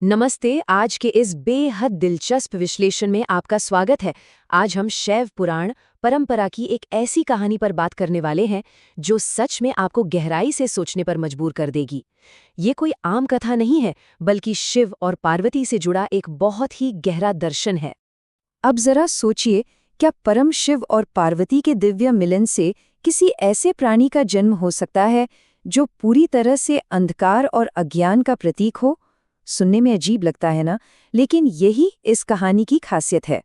नमस्ते। आज के इस बेहद दिलचस्प विश्लेषण में आपका स्वागत है। आज हम शैव पुराण परंपरा की एक ऐसी कहानी पर बात करने वाले हैं जो सच में आपको गहराई से सोचने पर मजबूर कर देगी। ये कोई आम कथा नहीं है, बल्कि शिव और पार्वती से जुड़ा एक बहुत ही गहरा दर्शन है। अब जरा सोचिए, क्या परम शिव और पार्वती के दिव्य मिलन से किसी ऐसे प्राणी का जन्म हो सकता है जो पूरी तरह से अंधकार और अज्ञान का प्रतीक हो? सुनने में अजीब लगता है ना, लेकिन यही इस कहानी की खासियत है।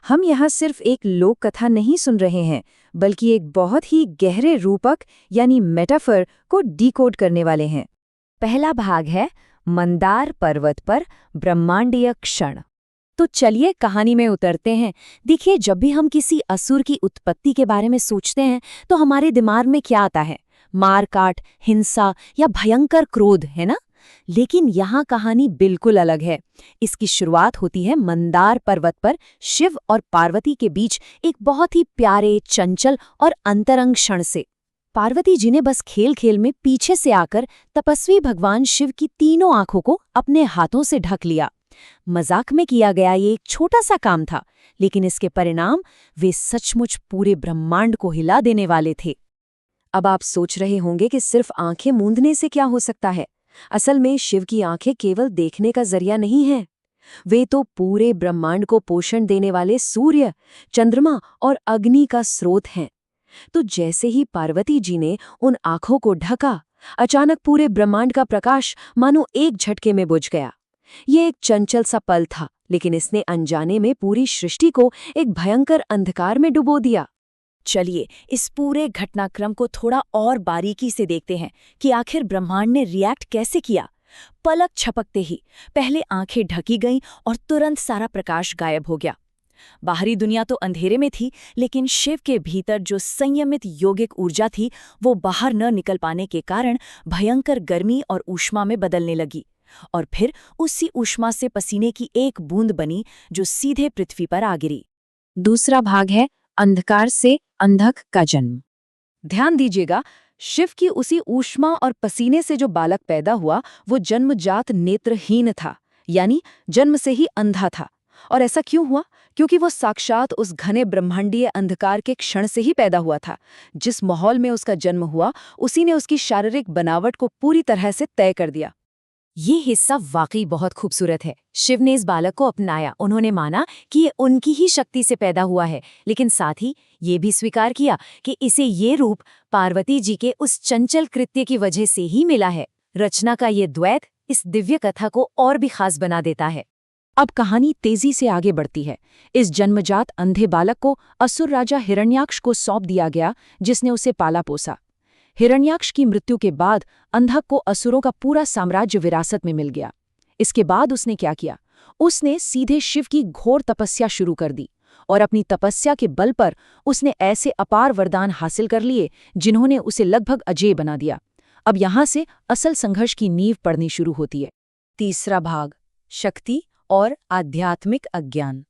हम यहाँ सिर्फ एक लोक कथा नहीं सुन रहे हैं, बल्कि एक बहुत ही गहरे रूपक यानी मेटाफर को डिकोड करने वाले हैं। पहला भाग है मंदार पर्वत पर ब्रह्मांडीय क्षण। तो चलिए कहानी में उतरते हैं। देखिए, जब भी हम किसी असुर की उत्पत्ति के बारे में सोचते हैं तो हमारे दिमाग में क्या आता है? मार काट, हिंसा या भयंकर क्रोध, है ना? लेकिन यहाँ कहानी बिल्कुल अलग है। इसकी शुरुआत होती है मंदार पर्वत पर शिव और पार्वती के बीच एक बहुत ही प्यारे, चंचल और अंतरंग क्षण से। पार्वती जी ने बस खेल खेल में पीछे से आकर तपस्वी भगवान शिव की तीनों आंखों को अपने हाथों से ढक लिया। मजाक में किया गया ये एक छोटा सा काम था, लेकिन इसके परिणाम वे सचमुच पूरे ब्रह्मांड को हिला देने वाले थे। अब आप सोच रहे होंगे कि सिर्फ आंखें मूंदने से क्या हो सकता है। असल में शिव की आंखें केवल देखने का जरिया नहीं हैं। वे तो पूरे ब्रह्मांड को पोषण देने वाले सूर्य, चंद्रमा और अग्नि का स्रोत हैं। तो जैसे ही पार्वती जी ने उन आंखों को ढका, अचानक पूरे ब्रह्मांड का प्रकाश मानो एक झटके में बुझ गया। ये एक चंचल सा पल था, लेकिन इसने अनजाने में पूरी सृष्टि को एक भयंकर अंधकार में डुबो दिया। चलिए इस पूरे घटनाक्रम को थोड़ा और बारीकी से देखते हैं कि आखिर ब्रह्मांड ने रिएक्ट कैसे किया। पलक झपकते ही पहले आंखें ढकी गईं और तुरंत सारा प्रकाश गायब हो गया। बाहरी दुनिया तो अंधेरे में थी, लेकिन शिव के भीतर जो संयमित योगिक ऊर्जा थी वो बाहर न निकल पाने के कारण भयंकर गर्मी और ऊष्मा में बदलने लगी। और फिर उसी ऊष्मा से पसीने की एक बूंद बनी जो सीधे पृथ्वी पर आ गिरी। दूसरा भाग है अंधकार से अंधक का जन्म। ध्यान दीजिएगा, शिव की उसी ऊष्मा और पसीने से जो बालक पैदा हुआ वो जन्मजात नेत्रहीन था, यानी जन्म से ही अंधा था। और ऐसा क्यों हुआ? क्योंकि वो साक्षात उस घने ब्रह्मांडीय अंधकार के क्षण से ही पैदा हुआ था। जिस माहौल में उसका जन्म हुआ, उसी ने उसकी शारीरिक बनावट को पूरी तरह से तय कर दिया। ये हिस्सा वाकई बहुत खूबसूरत है। शिव ने इस बालक को अपनाया। उन्होंने माना कि ये उनकी ही शक्ति से पैदा हुआ है, लेकिन साथ ही ये भी स्वीकार किया कि इसे ये रूप पार्वती जी के उस चंचल कृत्य की वजह से ही मिला है। रचना का ये द्वैत इस दिव्य कथा को और भी खास बना देता है। अब कहानी तेजी से आगे बढ़ती है। इस जन्मजात अंधे बालक को असुर राजा हिरण्याक्ष को सौंप दिया गया, जिसने उसे पाला पोसा। हिरण्याक्ष की मृत्यु के बाद अंधक को असुरों का पूरा साम्राज्य विरासत में मिल गया। इसके बाद उसने क्या किया? उसने सीधे शिव की घोर तपस्या शुरू कर दी, और अपनी तपस्या के बल पर उसने ऐसे अपार वरदान हासिल कर लिए जिन्होंने उसे लगभग अजेय बना दिया। अब यहाँ से असल संघर्ष की नींव पड़नी शुरू होती है। तीसरा भाग, शक्ति और आध्यात्मिक अज्ञान।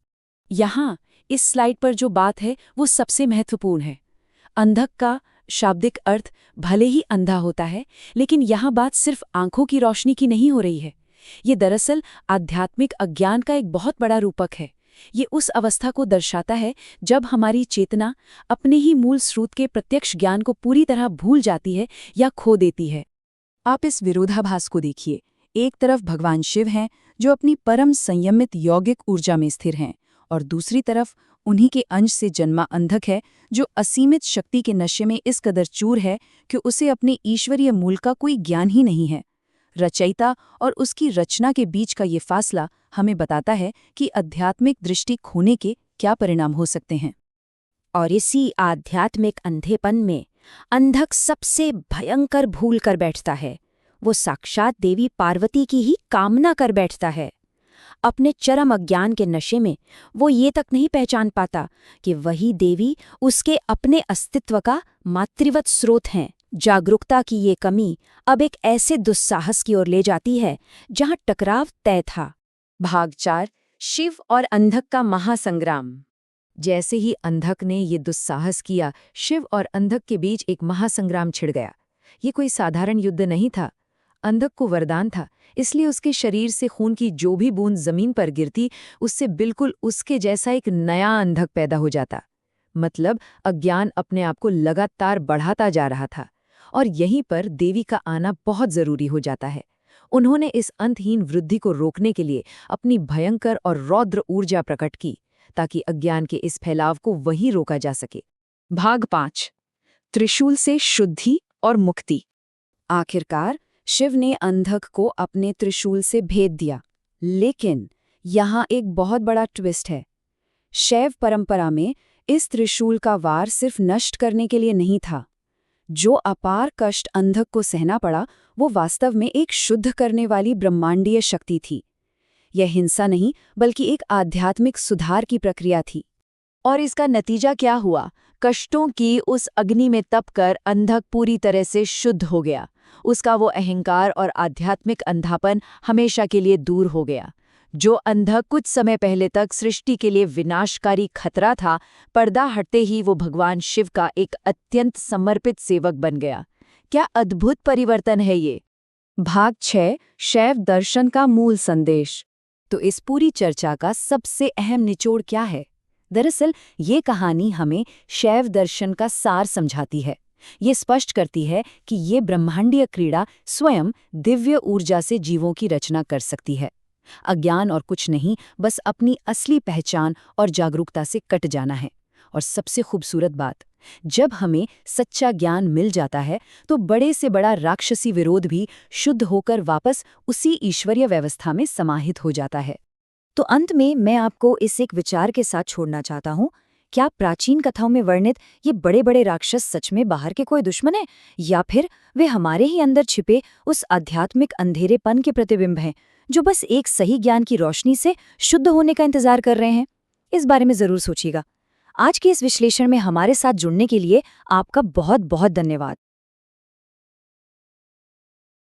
यहाँ इस स्लाइड पर जो बात है वो सबसे महत्वपूर्ण है। अंधक का शाब्दिक अर्थ भले ही अंधा होता है, लेकिन यहाँ बात सिर्फ आंखों की रोशनी की नहीं हो रही है। ये दरअसल आध्यात्मिक अज्ञान का एक बहुत बड़ा रूपक है। ये उस अवस्था को दर्शाता है जब हमारी चेतना अपने ही मूल स्रोत के प्रत्यक्ष ज्ञान को पूरी तरह भूल जाती है या खो देती है। आप इस विरोधाभास को देखिए। एक तरफ भगवान शिव हैं जो अपनी परम संयमित यौगिक ऊर्जा में स्थिर हैं, और दूसरी तरफ उन्हीं के अंश से जन्मा अंधक है जो असीमित शक्ति के नशे में इस कदर चूर है कि उसे अपने ईश्वरीय मूल का कोई ज्ञान ही नहीं है। रचयिता और उसकी रचना के बीच का ये फासला हमें बताता है कि आध्यात्मिक दृष्टि खोने के क्या परिणाम हो सकते हैं। और इसी आध्यात्मिक अंधेपन में अंधक सबसे भयंकर भूल कर बैठता है। वो साक्षात देवी पार्वती की ही कामना कर बैठता है। अपने चरम अज्ञान के नशे में वो ये तक नहीं पहचान पाता कि वही देवी उसके अपने अस्तित्व का मातृवत स्रोत हैं। जागरूकता की ये कमी अब एक ऐसे दुस्साहस की ओर ले जाती है जहां टकराव तय था। भाग 4, शिव और अंधक का महासंग्राम। जैसे ही अंधक ने ये दुस्साहस किया, शिव और अंधक के बीच एक महासंग्राम छिड़ गया। ये कोई साधारण युद्ध नहीं था। अंधक को वरदान था, इसलिए उसके शरीर से खून की जो भी बूंद जमीन पर गिरती, उससे बिल्कुल उसके जैसा एक नया अंधक पैदा हो जाता। मतलब अज्ञान अपने आप को लगातार बढ़ाता जा रहा था। और यहीं पर देवी का आना बहुत जरूरी हो जाता है। उन्होंने इस अंतहीन वृद्धि को रोकने के लिए अपनी भयंकर और रौद्र ऊर्जा प्रकट की, ताकि अज्ञान के इस फैलाव को वहीं रोका जा सके। भाग 5, त्रिशूल से शुद्धि और मुक्ति। आखिरकार शिव ने अंधक को अपने त्रिशूल से भेद दिया, लेकिन यहाँ एक बहुत बड़ा ट्विस्ट है। शैव परंपरा में इस त्रिशूल का वार सिर्फ नष्ट करने के लिए नहीं था। जो अपार कष्ट अंधक को सहना पड़ा, वो वास्तव में एक शुद्ध करने वाली ब्रह्मांडीय शक्ति थी। यह हिंसा नहीं, बल्कि एक आध्यात्मिक सुधार की प्रक्रिया थी। और इसका नतीजा क्या हुआ? कष्टों की उस अग्नि में तपकर अंधक पूरी तरह से शुद्ध हो गया। उसका वो अहंकार और आध्यात्मिक अंधापन हमेशा के लिए दूर हो गया। जो अंधक कुछ समय पहले तक सृष्टि के लिए विनाशकारी खतरा था, पर्दा हटते ही वो भगवान शिव का एक अत्यंत समर्पित सेवक बन गया। क्या अद्भुत परिवर्तन है ये! भाग 6, शैव दर्शन का मूल संदेश। तो इस पूरी चर्चा का सबसे अहम निचोड़ क्या है? दरअसल ये कहानी हमें शैव दर्शन का सार समझाती है। ये स्पष्ट करती है कि ये ब्रह्मांडीय क्रीड़ा स्वयं दिव्य ऊर्जा से जीवों की रचना कर सकती है। अज्ञान और कुछ नहीं, बस अपनी असली पहचान और जागरूकता से कट जाना है। और सबसे खूबसूरत बात, जब हमें सच्चा ज्ञान मिल जाता है तो बड़े से बड़ा राक्षसी विरोध भी शुद्ध होकर वापस उसी ईश्वरीय व्यवस्था में समाहित हो जाता है। तो अंत में मैं आपको इस एक विचार के साथ छोड़ना चाहता हूँ। क्या प्राचीन कथाओं में वर्णित ये बड़े बड़े राक्षस सच में बाहर के कोई दुश्मन हैं, या फिर वे हमारे ही अंदर छिपे उस आध्यात्मिक अंधेरेपन के प्रतिबिंब हैं, जो बस एक सही ज्ञान की रोशनी से शुद्ध होने का इंतजार कर रहे हैं? इस बारे में जरूर सोचिएगा। आज के इस विश्लेषण में हमारे साथ जुड़ने के लिए आपका बहुत बहुत धन्यवाद।